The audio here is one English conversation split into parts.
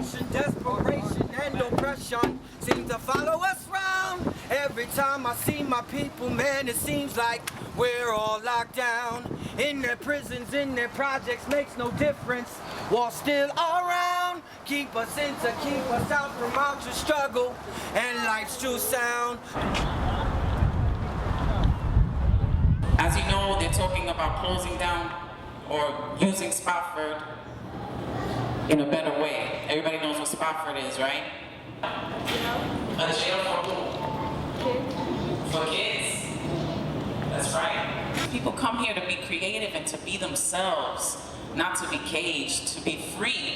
depression, desperation, and oppression seem to follow us round. Every time I see my people, man, it seems like we're all locked down. In their prisons, in their projects, makes no difference. War still around, keep us in to keep us out from out to struggle and life's true sound. As you know, they're talking about closing down or using Spofford in a better way. Everybody knows what Spofford is, right? A jail for who? Kids. For kids? That's right. People come here to be creative and to be themselves, not to be caged, to be free.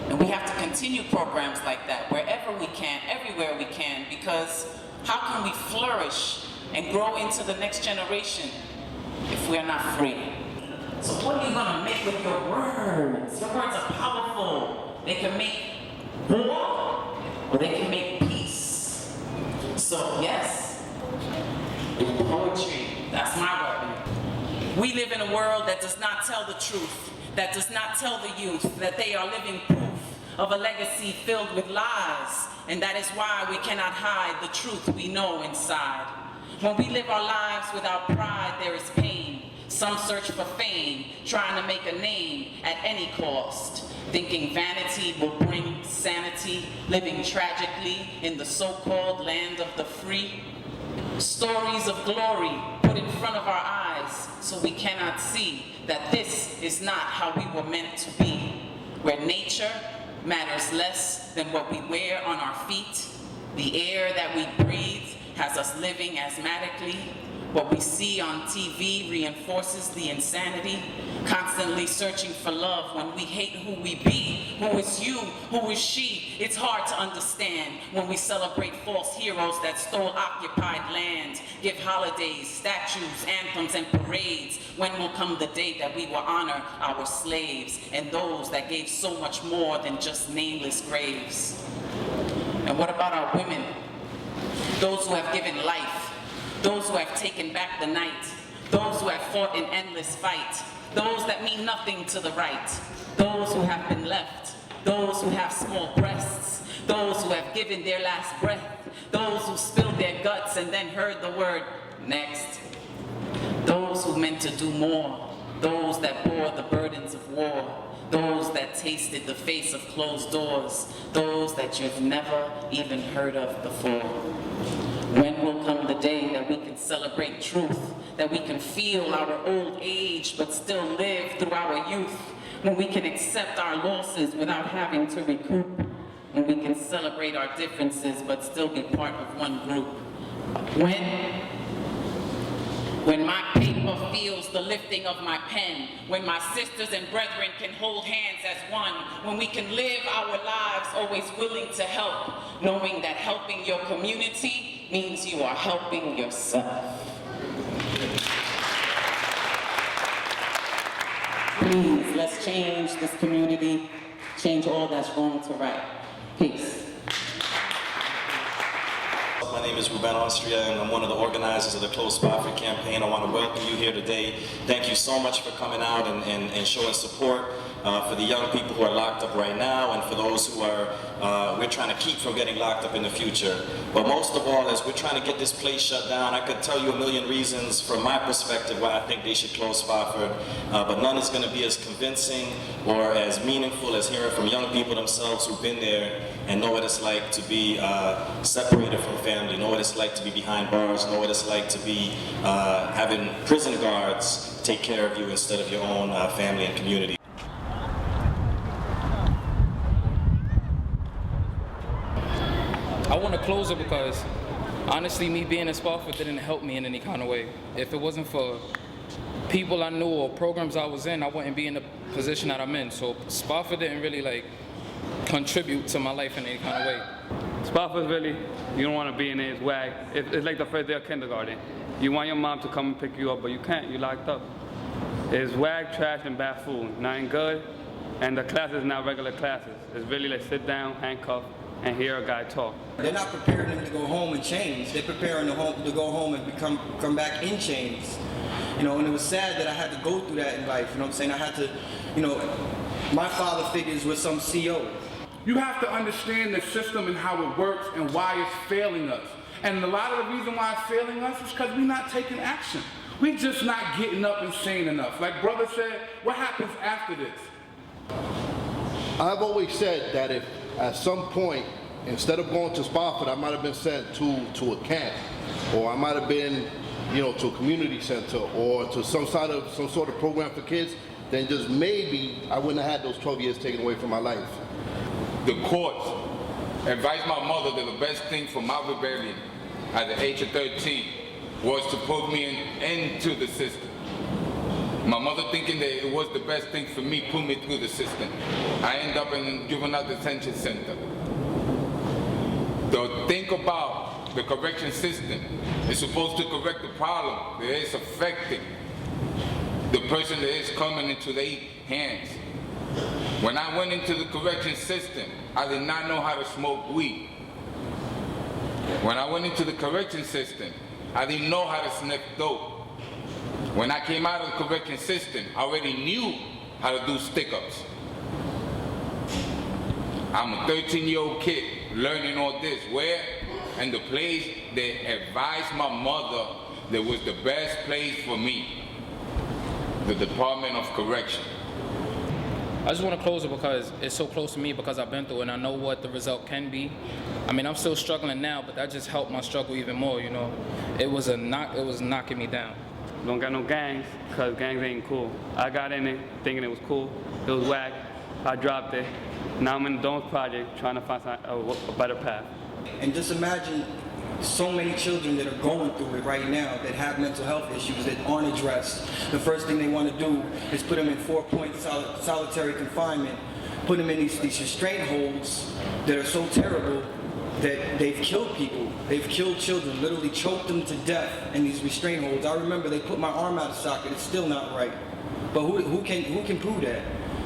And we have to continue programs like that wherever we can, everywhere we can, because how can we flourish and grow into the next generation if we're not free? So what are you gonna make with your words? Your words are powerful. They can make war or they can make peace. So yes, poetry, that's my word. We live in a world that does not tell the truth, that does not tell the youth that they are living proof of a legacy filled with lies, and that is why we cannot hide the truth we know inside. When we live our lives without pride, there is pain. Some search for fame, trying to make a name at any cost, thinking vanity will bring sanity, living tragically in the so-called land of the free. Stories of glory put in front of our eyes so we cannot see that this is not how we were meant to be, where nature matters less than what we wear on our feet. The air that we breathe has us living asthmatically. What we see on TV reinforces the insanity, constantly searching for love when we hate who we be. Who is you? Who is she? It's hard to understand when we celebrate false heroes that stole occupied land, give holidays, statues, anthems, and parades. When will come the day that we will honor our slaves and those that gave so much more than just nameless graves? And what about our women? Those who have given life, those who have taken back the night, those who have fought an endless fight, those that mean nothing to the right, those who have been left, those who have small breasts, those who have given their last breath, those who spilled their guts and then heard the word next, those who meant to do more, those that bore the burdens of war, those that tasted the face of closed doors, those that you've never even heard of before. When will come the day that we can celebrate truth, that we can feel our old age but still live through our youth, when we can accept our losses without having to recoup, when we can celebrate our differences but still be part of one group? When my paper feels the lifting of my pen, when my sisters and brethren can hold hands as one, when we can live our lives always willing to help, knowing that helping your community means you are helping yourself. Please, let's change this community, change all that's wrong to right. Peace. My name is Ruben Austria, and I'm one of the organizers of the Stop Spofford Campaign. I want to welcome you here today. Thank you so much for coming out and showing support for the young people who are locked up right now, and for those who are we're trying to keep from getting locked up in the future. But most of all, as we're trying to get this place shut down, I could tell you a million reasons from my perspective why I think they should close Spofford, but none is going to be as convincing or as meaningful as hearing from young people themselves who've been there and know what it's like to be separated from family, know what it's like to be behind bars, know what it's like to be having prison guards take care of you instead of your own family and community. I want to close it because, honestly, me being in Spofford didn't help me in any kind of way. If it wasn't for people I knew or programs I was in, I wouldn't be in the position that I'm in. So Spofford didn't really contribute to my life in any kind of way. Spofford's really, you don't want to be in it, it's whack. It's like the first day of kindergarten. You want your mom to come and pick you up, but you can't, you're locked up. It's whack, trash, and bad food, nothing good, and the classes not regular classes. It's really like sit down, handcuff, and hear a guy talk. They're not preparing them to go home and change. They're preparing to go home and come back in chains. And it was sad that I had to go through that in life. I had to, my father figures was some CO. You have to understand the system and how it works and why it's failing us. And a lot of the reason why it's failing us is because we're not taking action. We're just not getting up and saying enough. Like brother said, what happens after this? I've always said that if at some point, instead of going to Spofford, I might have been sent to a camp, or I might have been, to a community center, or to some sort of program for kids, then just maybe I wouldn't have had those 12 years taken away from my life. The courts advised my mother that the best thing for my rebellion at the age of 13 was to put me into the system. My mother thinking that it was the best thing for me, put me through the system. I end up in a juvenile detention center. So think about the correction system. It's supposed to correct the problem that is affecting the person that is coming into their hands. When I went into the correction system, I did not know how to smoke weed. When I went into the correction system, I didn't know how to sniff dope. When I came out of the correction system, I already knew how to do stick-ups. I'm a 13-year-old kid learning all this. Where? In the place that advised my mother that was the best place for me, the Department of Correction. I just want to close it because it's so close to me, because I've been through it and I know what the result can be. I mean, I'm still struggling now, but that just helped my struggle even more, It was knocking me down. Don't got no gangs, because gangs ain't cool. I got in it thinking it was cool. It was whack. I dropped it. Now I'm in the Domes Project trying to find a better path. And just imagine so many children that are going through it right now that have mental health issues that aren't addressed. The first thing they want to do is put them in 4-point solitary confinement, put them in these restraint holds that are so terrible that they've killed people. They've killed children, literally choked them to death in these restraint holds. I remember they put my arm out of socket. It's still not right. But who can prove that?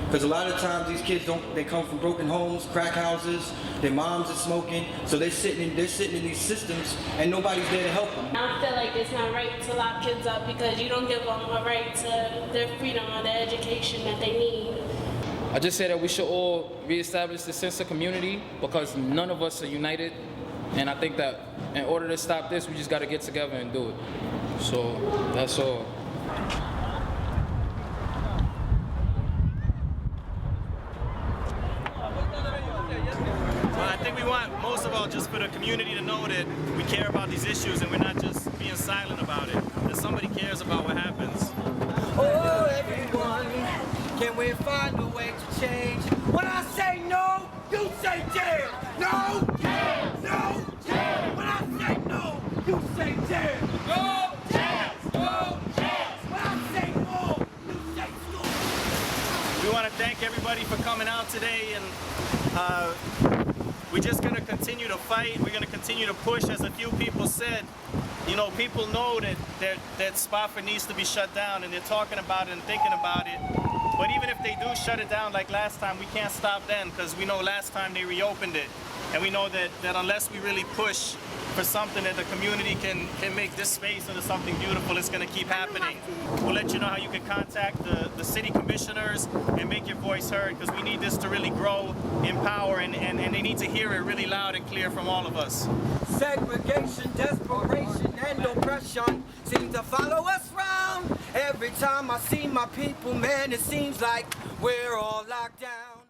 Because a lot of times these kids they come from broken homes, crack houses, their moms are smoking, so they're sitting in these systems and nobody's there to help them. I feel like it's not right to lock kids up because you don't give them a right to their freedom or their education that they need. I just say that we should all reestablish the sense of community, because none of us are united. And I think that in order to stop this, we just got to get together and do it. So that's all. Well, I think we want, most of all, just for the community to know that we care about these issues and we're not just being silent about it, that somebody cares about what happens. Oh, everyone, can we find a way to change? When I say no, you say jail. No, jail. No, jail. When I say no, you say jail. No, jail. No, jail. When I say no, you say school. We want to thank everybody for coming out today, and we're just going to continue to fight. We're going to continue to push. As a few people said, people know that Spofford needs to be shut down, and they're talking about it and thinking about it. But even if they do shut it down like last time, we can't stop then, because we know last time they reopened it. And we know that unless we really push for something that the community can make this space into something beautiful, it's going to keep happening. We'll let you know how you can contact the city commissioners and make your voice heard, because we need this to really grow in power, and they need to hear it really loud and clear from all of us. Segregation, desperation, and oppression seem to follow us round. Every time I see my people, man, it seems like we're all locked down.